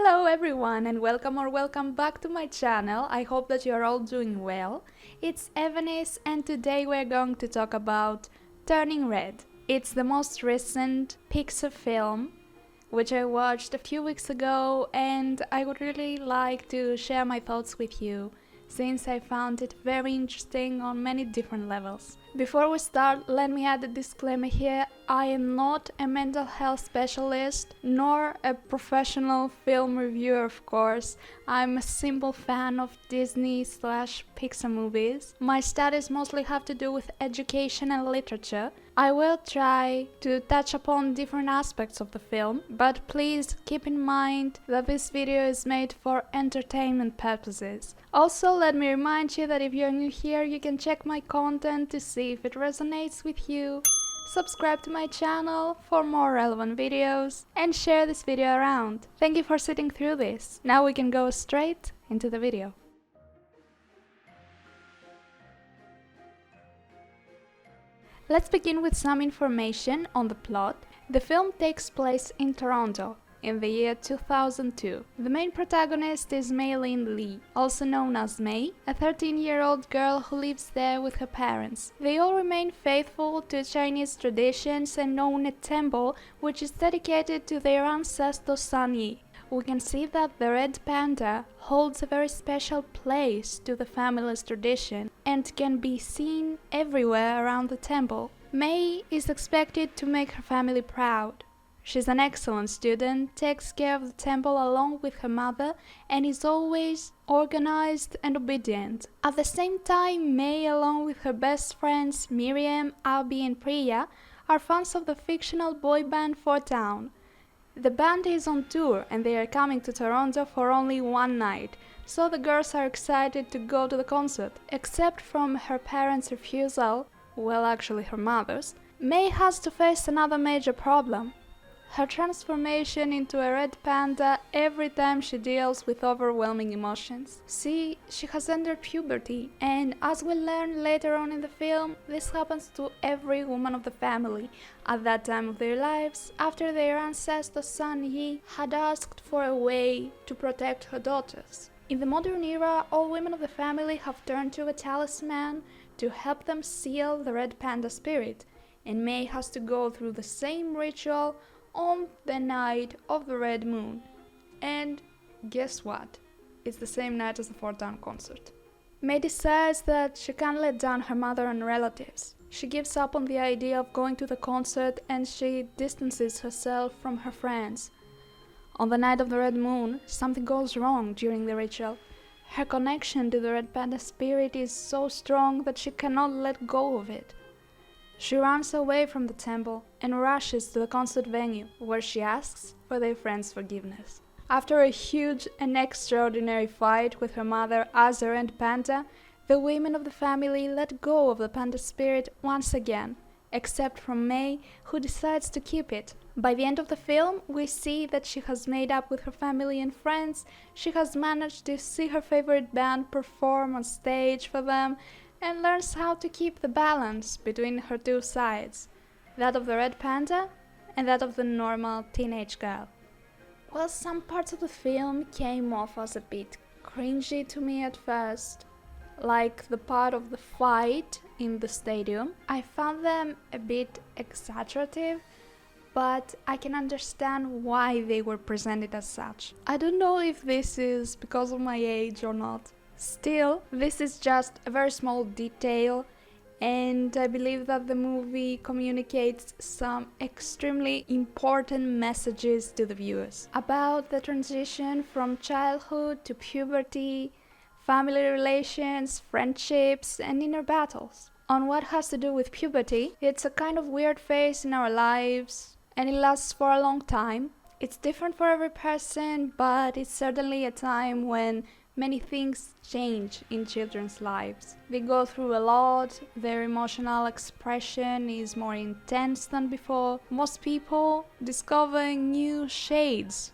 Hello everyone and welcome back to my channel. I hope that you're all doing well. It's Eveniss and today we're going to talk about Turning Red. It's the most recent Pixar film which I watched a few weeks ago, and I would really like to share my thoughts with you since I found it very interesting on many different levels. Before we start, let me add a disclaimer here. I am not a mental health specialist nor a professional film reviewer, of course. I'm a simple fan of Disney/Pixar movies. My studies mostly have to do with education and literature. I will try to touch upon different aspects of the film, but please keep in mind that this video is made for entertainment purposes. Also, let me remind you that if you're new here, you can check my content to see if it resonates with you, subscribe to my channel for more relevant videos, and share this video around. Thank you for sitting through this. Now we can go straight into the video. Let's begin with some information on the plot. The film takes place in Toronto in the year 2002. The main protagonist is Mei-Lin Lee, also known as Mei, a 13-year-old girl who lives there with her parents. They all remain faithful to Chinese traditions and own a temple which is dedicated to their ancestor Sun Yi. We can see that the red panda holds a very special place to the family's tradition and can be seen everywhere around the temple. Mei is expected to make her family proud. She's an excellent student, takes care of the temple along with her mother, and is always organized and obedient. At the same time, Mei, along with her best friends Miriam, Abby and Priya, are fans of the fictional boy band Four Town. The band is on tour and they are coming to Toronto for only one night, so the girls are excited to go to the concert. Except from her parents' refusal, well, actually her mother's, Mei has to face another major problem: her transformation into a red panda every time she deals with overwhelming emotions. See, she has entered puberty, and as we'll learn later on in the film, this happens to every woman of the family at that time of their lives, after their ancestor Sun Yi had asked for a way to protect her daughters. In the modern era, all women of the family have turned to a talisman to help them seal the red panda spirit, and Mei has to go through the same ritual on the night of the red moon. And guess what? It's the same night as the Four Town concert. Mei decides that she can't let down her mother and relatives. She gives up on the idea of going to the concert and she distances herself from her friends. On the night of the red moon, something goes wrong during the ritual. Her connection to the red panda spirit is so strong that she cannot let go of it. She runs away from the temple and rushes to the concert venue, where she asks for their friend's forgiveness. After a huge and extraordinary fight with her mother as a red panda, the women of the family let go of the panda spirit once again, except from Mei, who decides to keep it. By the end of the film, we see that she has made up with her family and friends. She has managed to see her favorite band perform on stage for them, and learns how to keep the balance between her two sides, that of the red panda and that of the normal teenage girl. Well, some parts of the film came off as a bit cringy to me at first, like the part of the fight in the stadium. I found them a bit exaggerative, but I can understand why they were presented as such. I don't know if this is because of my age or not. Still, this is just a very small detail, and I believe that the movie communicates some extremely important messages to the viewers about the transition from childhood to puberty, family relations, friendships, and inner battles. On what has to do with puberty, it's a kind of weird phase in our lives, and it lasts for a long time. It's different for every person, but it's certainly a time when many things change in children's lives. They go through a lot, their emotional expression is more intense than before. Most people discover new shades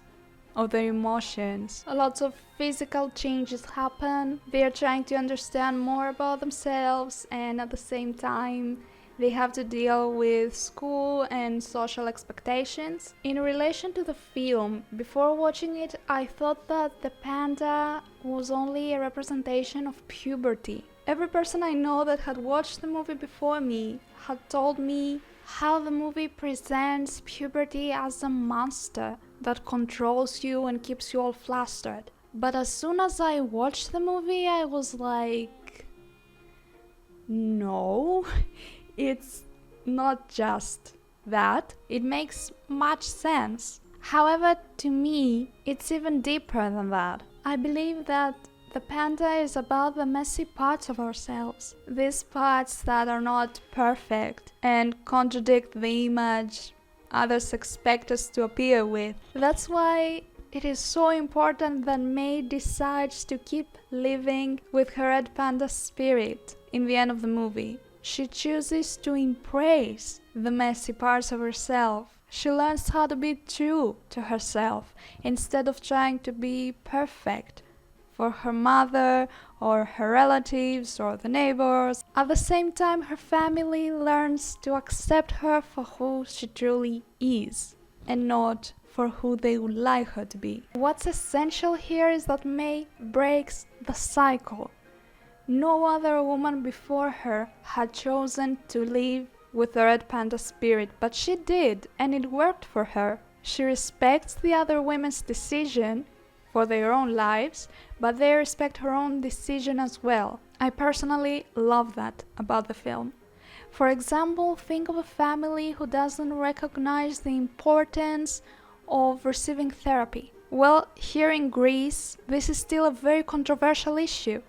of their emotions. Lots of physical changes happen. They are trying to understand more about themselves, and at the same time They have to deal with school and social expectations. In relation to the film, before watching it, I thought that the panda was only a representation of puberty. Every person I know that had watched the movie before me had told me how the movie presents puberty as a monster that controls you and keeps you all flustered. But as soon as I watched the movie, I was like, no, it's not just that. It makes much sense. However, to me, it's even deeper than that. I believe that the panda is about the messy parts of ourselves. These parts that are not perfect and contradict the image others expect us to appear with. That's why it is so important that May decides to keep living with her red panda spirit in the end of the movie. She chooses to embrace the messy parts of herself. She learns how to be true to herself instead of trying to be perfect for her mother or her relatives or the neighbors. At the same time, her family learns to accept her for who she truly is and not for who they would like her to be. What's essential here is that May breaks the cycle. No other woman before her had chosen to live with the red panda spirit, but she did, and it worked for her. She respects the other women's decision for their own lives, but they respect her own decision as well. I personally love that about the film. For example, think of a family who doesn't recognize the importance of receiving therapy. Well, here in Greece, this is still a very controversial issue.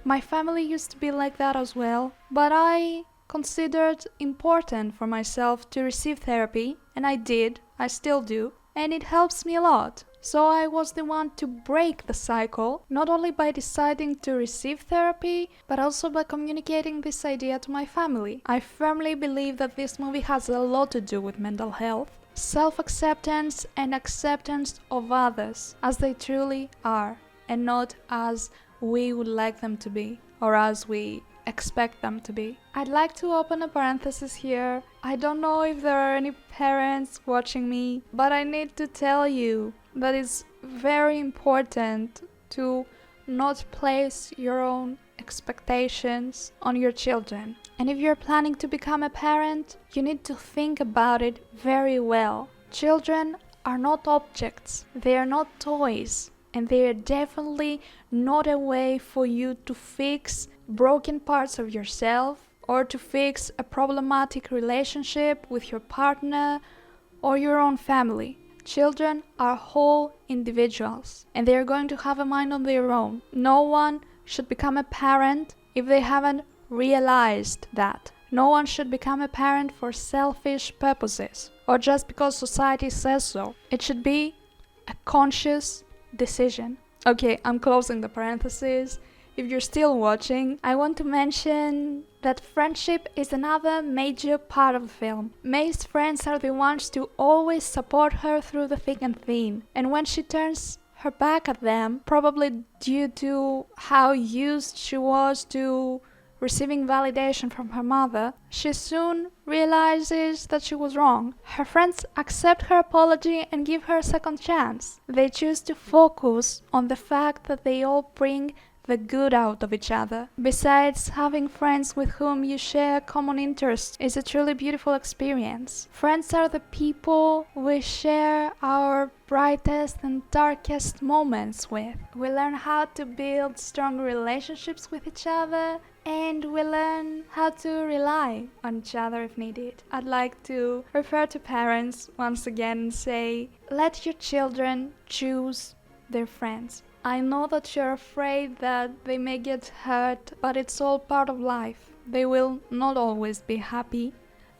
My family used to be like that as well, but I considered important for myself to receive therapy, and I did, I still do, and it helps me a lot. So I was the one to break the cycle, not only by deciding to receive therapy, but also by communicating this idea to my family. I firmly believe that this movie has a lot to do with mental health, self-acceptance and acceptance of others as they truly are, and not as we would like them to be, or as we expect them to be. I'd like to open a parenthesis here. I don't know if there are any parents watching me, but I need to tell you that it's very important to not place your own expectations on your children. And if you're planning to become a parent, you need to think about it very well. Children are not objects, they are not toys, and they are definitely not a way for you to fix broken parts of yourself or to fix a problematic relationship with your partner or your own family. Children are whole individuals and they are going to have a mind on their own. No one should become a parent if they haven't realized that. No one should become a parent for selfish purposes or just because society says so. It should be a conscious decision. Okay, I'm closing the parentheses. If you're still watching, I want to mention that friendship is another major part of the film. May's friends are the ones to always support her through the thick and thin. And when she turns her back at them, probably due to how used she was to receiving validation from her mother, she soon realizes that she was wrong. Her friends accept her apology and give her a second chance. They choose to focus on the fact that they all bring the good out of each other. Besides, having friends with whom you share common interests is a truly beautiful experience. Friends are the people we share our brightest and darkest moments with. We learn how to build strong relationships with each other, and we learn how to rely on each other if needed. I'd like to refer to parents once again and say, let your children choose their friends. I know that you're afraid that they may get hurt, but it's all part of life. They will not always be happy,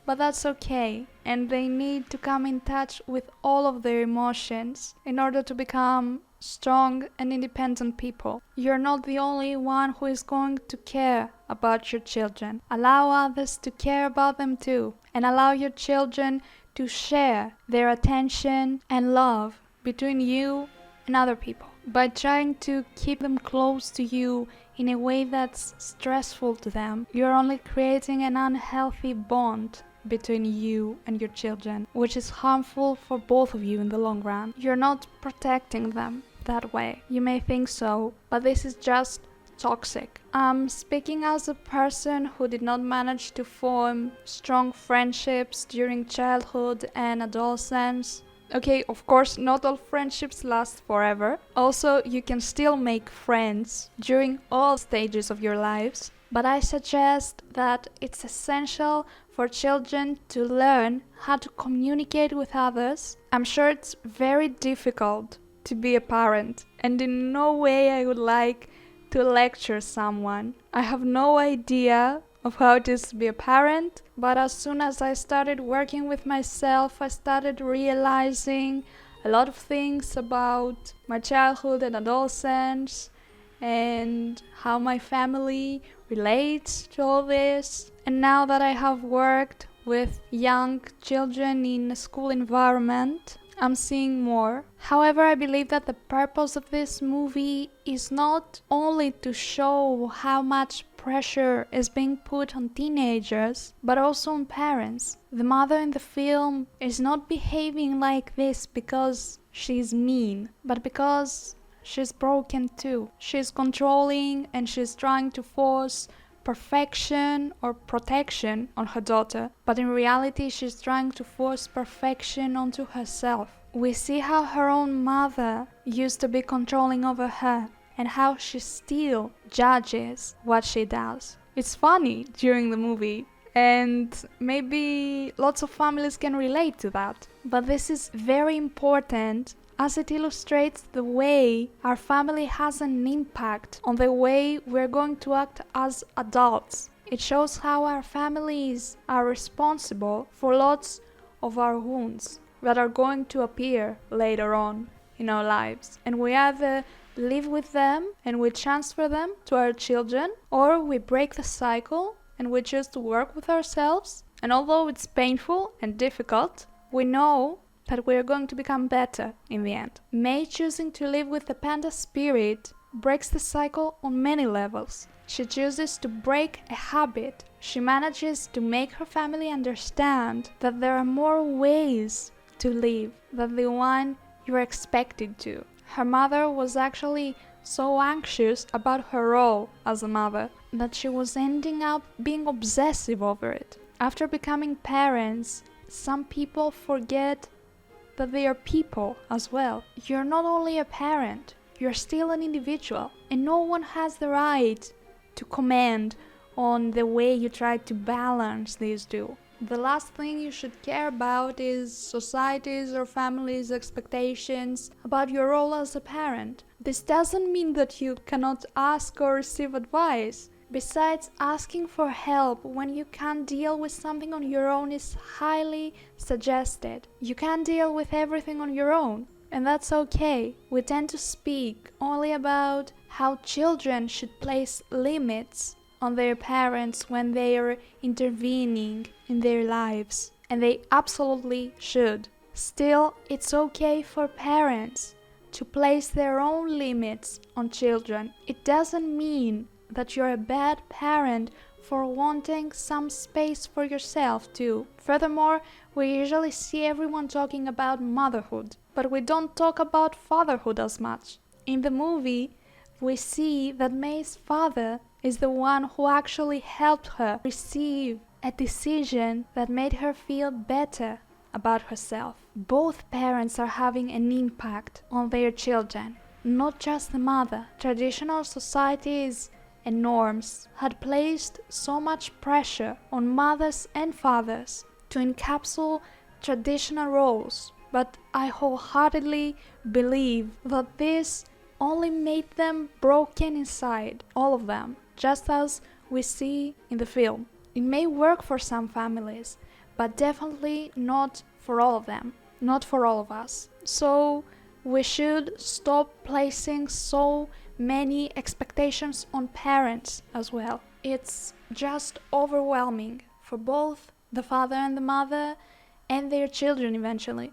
but that's okay, and they need to come in touch with all of their emotions in order to become strong and independent people. You're not the only one who is going to care about your children. Allow others to care about them too, and allow your children to share their attention and love between you and other people. by trying to keep them close to you in a way that's stressful to them, you're only creating an unhealthy bond between you and your children, which is harmful for both of you in the long run. You're not protecting them that way. You may think so, but this is just toxic. I'm speaking as a person who did not manage to form strong friendships during childhood and adolescence. Okay, of course, not all friendships last forever. Also, you can still make friends during all stages of your lives. But I suggest that it's essential for children to learn how to communicate with others. I'm sure it's very difficult to be a parent, and in no way I would like to lecture someone. I have no idea of how it is to be a parent, but as soon as I started working with myself, I started realizing a lot of things about my childhood and adolescence and how my family relates to all this. And now that I have worked with young children in a school environment, I'm seeing more. However, I believe that the purpose of this movie is not only to show how much pressure is being put on teenagers, but also on parents. The mother in the film is not behaving like this because she's mean, but because she's broken too. She's controlling and she's trying to force perfection or protection on her daughter, but in reality she's trying to force perfection onto herself. We see how her own mother used to be controlling over her and how she still judges what she does. It's funny during the movie, and maybe lots of families can relate to that, but this is very important as it illustrates the way our family has an impact on the way we're going to act as adults. It shows how our families are responsible for lots of our wounds that are going to appear later on in our lives. And we either live with them and we transfer them to our children, or we break the cycle and we choose to work with ourselves. And although it's painful and difficult, we know that we are going to become better in the end. May choosing to live with the panda spirit breaks the cycle on many levels. She chooses to break a habit. She manages to make her family understand that there are more ways to live than the one you're expected to. Her mother was actually so anxious about her role as a mother that she was ending up being obsessive over it. After becoming parents, some people forget that they are people as well. You're not only a parent, you're still an individual, and no one has the right to comment on the way you try to balance these two. The last thing you should care about is society's or family's expectations about your role as a parent. This doesn't mean that you cannot ask or receive advice. Besides, asking for help when you can't deal with something on your own is highly suggested. You can't deal with everything on your own, and that's okay. We tend to speak only about how children should place limits on their parents when they are intervening in their lives, and they absolutely should. Still, it's okay for parents to place their own limits on children. It doesn't mean that you're a bad parent for wanting some space for yourself too. Furthermore, we usually see everyone talking about motherhood, but we don't talk about fatherhood as much. In the movie, we see that May's father is the one who actually helped her receive a decision that made her feel better about herself. Both parents are having an impact on their children, not just the mother. Traditional societies and norms had placed so much pressure on mothers and fathers to encapsulate traditional roles, but I wholeheartedly believe that this only made them broken inside, all of them, just as we see in the film. It may work for some families, but definitely not for all of them, not for all of us. So we should stop placing so many expectations on parents as well. It's just overwhelming for both the father and the mother and their children eventually.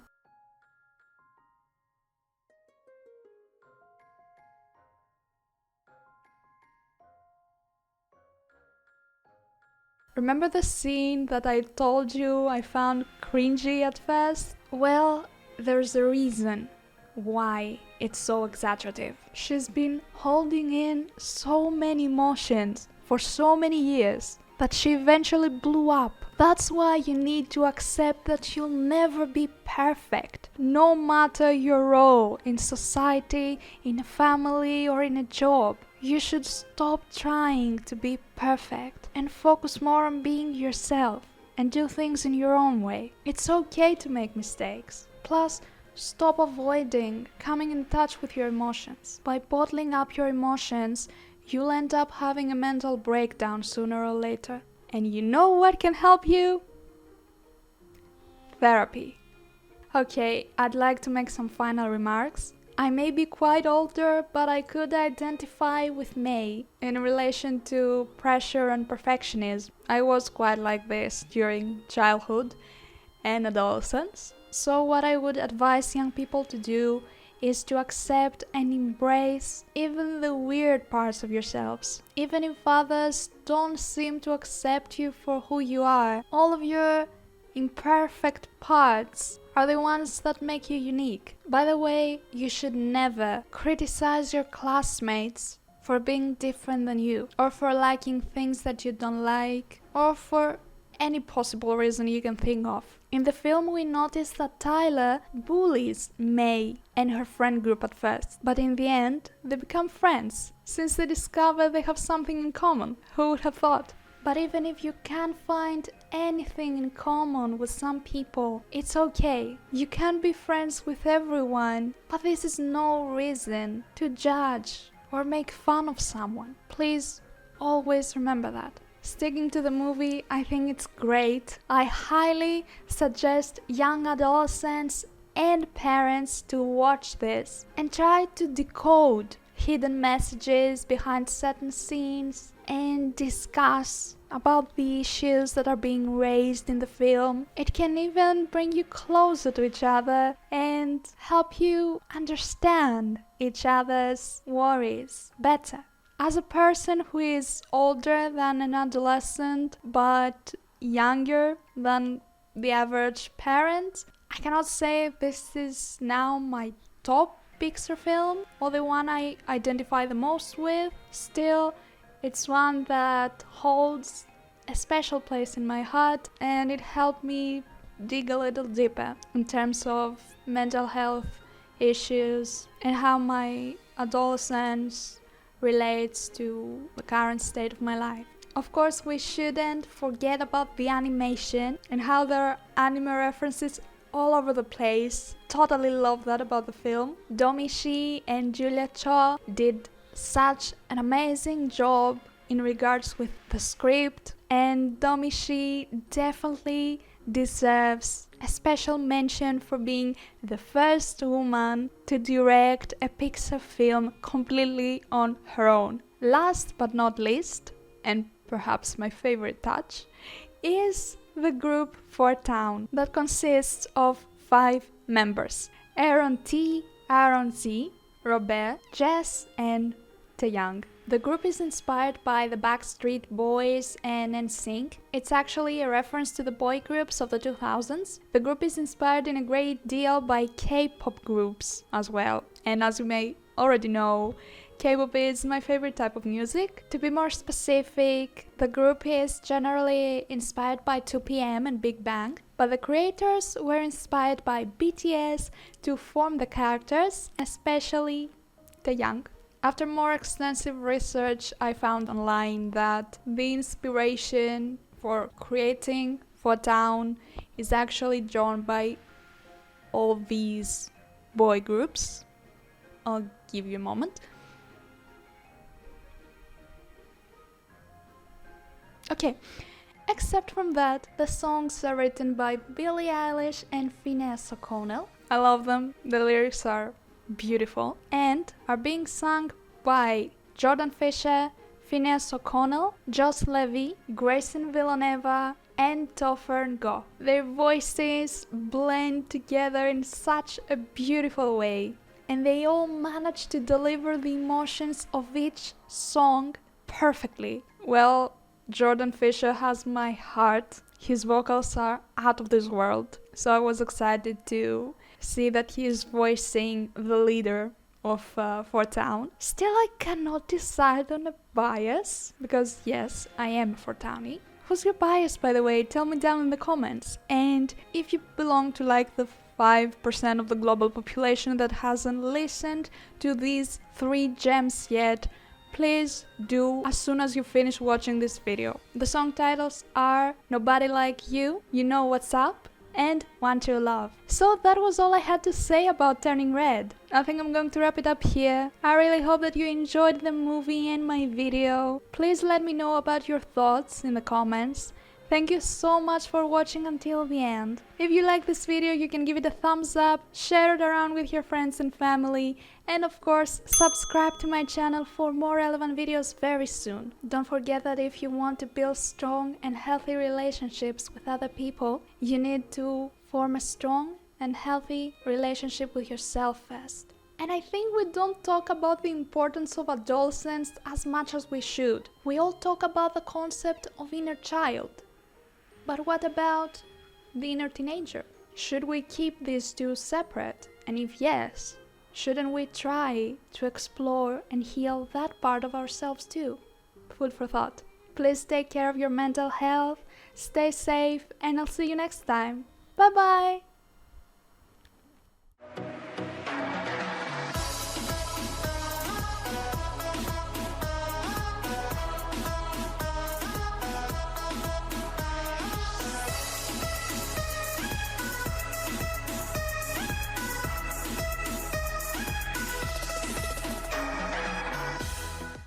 Remember the scene that I told you I found cringy at first? Well, there's a reason why it's so exaggerative. She's been holding in so many emotions for so many years that she eventually blew up. That's why you need to accept that you'll never be perfect, no matter your role in society, in a family, or in a job. You should stop trying to be perfect and focus more on being yourself and do things in your own way. It's okay to make mistakes. Plus, stop avoiding coming in touch with your emotions. By bottling up your emotions, you'll end up having a mental breakdown sooner or later. And you know what can help you? Therapy. Okay, I'd like to make some final remarks. I may be quite older, but I could identify with May in relation to pressure and perfectionism. I was quite like this during childhood and adolescence. So what I would advise young people to do is to accept and embrace even the weird parts of yourselves. Even if others don't seem to accept you for who you are, all of your imperfect parts are the ones that make you unique. By the way, you should never criticize your classmates for being different than you, or for liking things that you don't like, or for any possible reason you can think of. In the film, we notice that Tyler bullies May and her friend group at first, but in the end, they become friends, since they discover they have something in common. Who would have thought? But even if you can't find anything in common with some people, it's okay. You can't be friends with everyone, but this is no reason to judge or make fun of someone. Please always remember that. Sticking to the movie, I think it's great. I highly suggest young adolescents and parents to watch this and try to decode hidden messages behind certain scenes and discuss about the issues that are being raised in the film. It can even bring you closer to each other and help you understand each other's worries better. As a person who is older than an adolescent but younger than the average parent, I cannot say this is now my top Pixar film or the one I identify the most with. Still, it's one that holds a special place in my heart, and it helped me dig a little deeper in terms of mental health issues and how my adolescence relates to the current state of my life. Of course, we shouldn't forget about the animation and how there are anime references all over the place. Totally love that about the film. Domi Shi and Julia Cho did such an amazing job in regards with the script, and Domi Shi definitely deserves a special mention for being the first woman to direct a Pixar film completely on her own. Last but not least, and perhaps my favorite touch, is the group for Town that consists of 5 members: Aaron T, Aaron Z, Robert, Jess, and Taeyang. The group is inspired by the Backstreet Boys and NSYNC. It's actually a reference to the boy groups of the 2000s. The group is inspired in a great deal by K-pop groups as well. And as you may already know, K-pop is my favorite type of music. To be more specific, the group is generally inspired by 2PM and Big Bang, but the creators were inspired by BTS to form the characters, especially Taeyang. After more extensive research, I found online that the inspiration for creating For Town is actually drawn by all these boy groups. I'll give you a moment. Okay, except from that, the songs are written by Billie Eilish and Eveniss O'Connell. I love them, the lyrics are beautiful, and are being sung by Jordan Fisher, Eveniss O'Connell, Joss Levy, Grayson Villaneva, and Topher Ngo. Their voices blend together in such a beautiful way, and they all manage to deliver the emotions of each song perfectly. Well, Jordan Fisher has my heart. His vocals are out of this world. So I was excited to see that he is voicing the leader of Fort Town. Still, I cannot decide on a bias, because yes, I am a Fort Townie. Who's your bias, by the way? Tell me down in the comments. And if you belong to like the 5% of the global population that hasn't listened to these 3 gems yet, please do as soon as you finish watching this video. The song titles are Nobody Like You, You Know What's Up, and One True Love. So that was all I had to say about Turning Red. I think I'm going to wrap it up here. I really hope that you enjoyed the movie and my video. Please let me know about your thoughts in the comments. Thank you so much for watching until the end. If you like this video, you can give it a thumbs up, share it around with your friends and family, and of course, subscribe to my channel for more relevant videos very soon. Don't forget that if you want to build strong and healthy relationships with other people, you need to form a strong and healthy relationship with yourself first. And I think we don't talk about the importance of adolescence as much as we should. We all talk about the concept of inner child. But what about the inner teenager? Should we keep these two separate? And if yes, shouldn't we try to explore and heal that part of ourselves too? Food for thought. Please take care of your mental health, stay safe, and I'll see you next time. Bye bye!